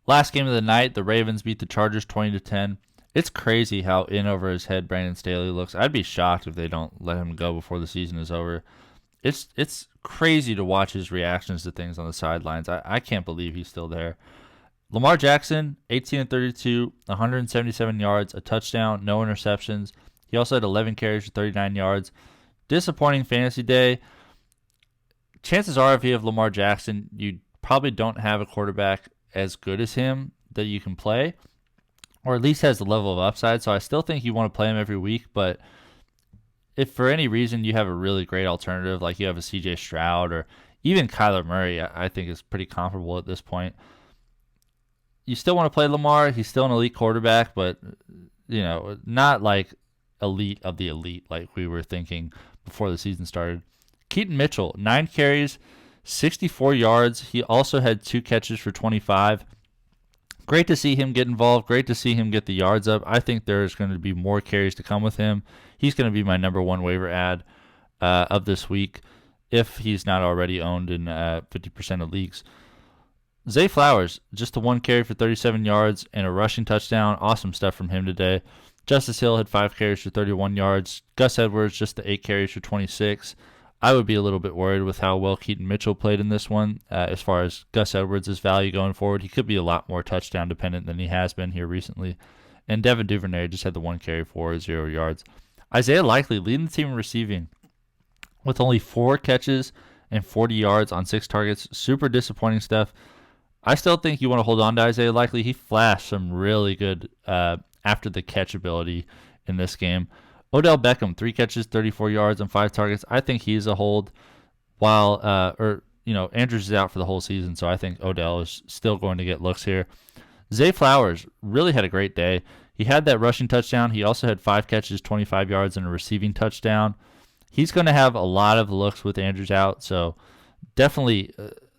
Last game of the night, the Ravens beat the Chargers 20-10. It's crazy how in over his head Brandon Staley looks. I'd be shocked if they don't let him go before the season is over. It's crazy to watch his reactions to things on the sidelines. I can't believe he's still there. Lamar Jackson, 18-32, 177 yards, a touchdown, no interceptions. He also had 11 carries for 39 yards. Disappointing fantasy day. Chances are if you have Lamar Jackson, you probably don't have a quarterback as good as him that you can play, or at least has the level of upside. So I still think you want to play him every week, but if for any reason you have a really great alternative, like you have a CJ Stroud or even Kyler Murray, I think is pretty comparable at this point. You still want to play Lamar. He's still an elite quarterback, but not like elite of the elite like we were thinking before the season started. Keaton Mitchell, 9 carries, 64 yards. He also had 2 catches for 25. Great to see him get involved. Great to see him get the yards up. I think there's going to be more carries to come with him. He's going to be my number one waiver ad of this week if he's not already owned in 50% of leagues. Zay Flowers, just the 1 carry for 37 yards and a rushing touchdown. Awesome stuff from him today. Justice Hill had 5 carries for 31 yards. Gus Edwards, just the 8 carries for 26. I would be a little bit worried with how well Keaton Mitchell played in this one. As far as Gus Edwards' value going forward, he could be a lot more touchdown dependent than he has been here recently. And Devin Duvernay just had the 1 carry for 0 yards. Isaiah Likely leading the team in receiving with only 4 catches and 40 yards on 6 targets. Super disappointing stuff. I still think you want to hold on to Isaiah Likely. He flashed some really good after the catch ability in this game. Odell Beckham, 3 catches, 34 yards on 5 targets. I think he's a hold while, Andrews is out for the whole season, so I think Odell is still going to get looks here. Zay Flowers really had a great day. He had that rushing touchdown. He also had 5 catches, 25 yards, and a receiving touchdown. He's going to have a lot of looks with Andrews out, so definitely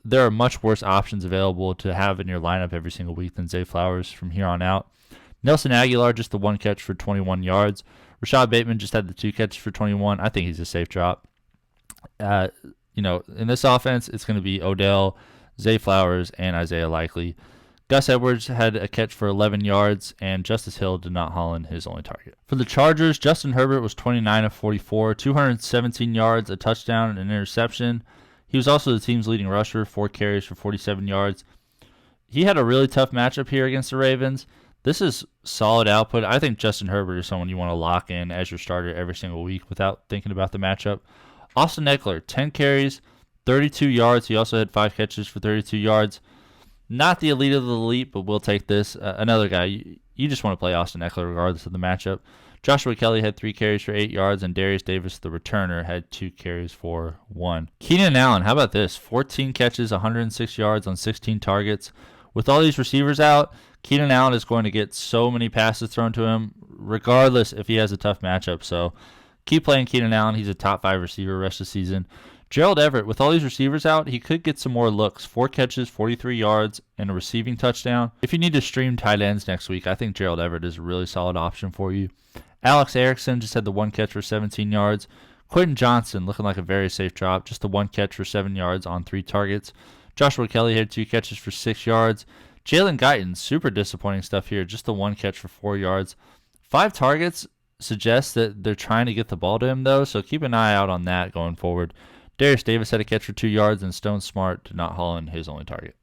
there are much worse options available to have in your lineup every single week than Zay Flowers from here on out. Nelson Aguilar, just the 1 catch for 21 yards. Rashod Bateman just had the 2 catches for 21. I think he's a safe drop. In this offense, it's going to be Odell, Zay Flowers, and Isaiah Likely. Gus Edwards had a catch for 11 yards, and Justice Hill did not haul in his only target. For the Chargers, Justin Herbert was 29 of 44, 217 yards, a touchdown, and an interception. He was also the team's leading rusher, 4 carries for 47 yards. He had a really tough matchup here against the Ravens. This is solid output. I think Justin Herbert is someone you want to lock in as your starter every single week without thinking about the matchup. Austin Ekeler, 10 carries, 32 yards. He also had 5 catches for 32 yards. Not the elite of the elite, but we'll take this. Another guy, you just want to play Austin Ekeler regardless of the matchup. Joshua Kelley had 3 carries for 8 yards, and Darius Davis, the returner, had 2 carries for 1. Keenan Allen, how about this? 14 catches, 106 yards on 16 targets. With all these receivers out, Keenan Allen is going to get so many passes thrown to him, regardless if he has a tough matchup. So keep playing Keenan Allen. He's a top 5 receiver rest of the season. Gerald Everett, with all these receivers out, he could get some more looks. 4 catches, 43 yards, and a receiving touchdown. If you need to stream tight ends next week, I think Gerald Everett is a really solid option for you. Alex Erickson just had the 1 catch for 17 yards. Quentin Johnston looking like a very safe drop, just the 1 catch for 7 yards on 3 targets. Joshua Kelley had 2 catches for 6 yards. Jalen Guyton, super disappointing stuff here, just the 1 catch for 4 yards. 5 targets suggests that they're trying to get the ball to him, though, so keep an eye out on that going forward. Darius Davis had a catch for 2 yards, and Stone Smart did not haul in his only target.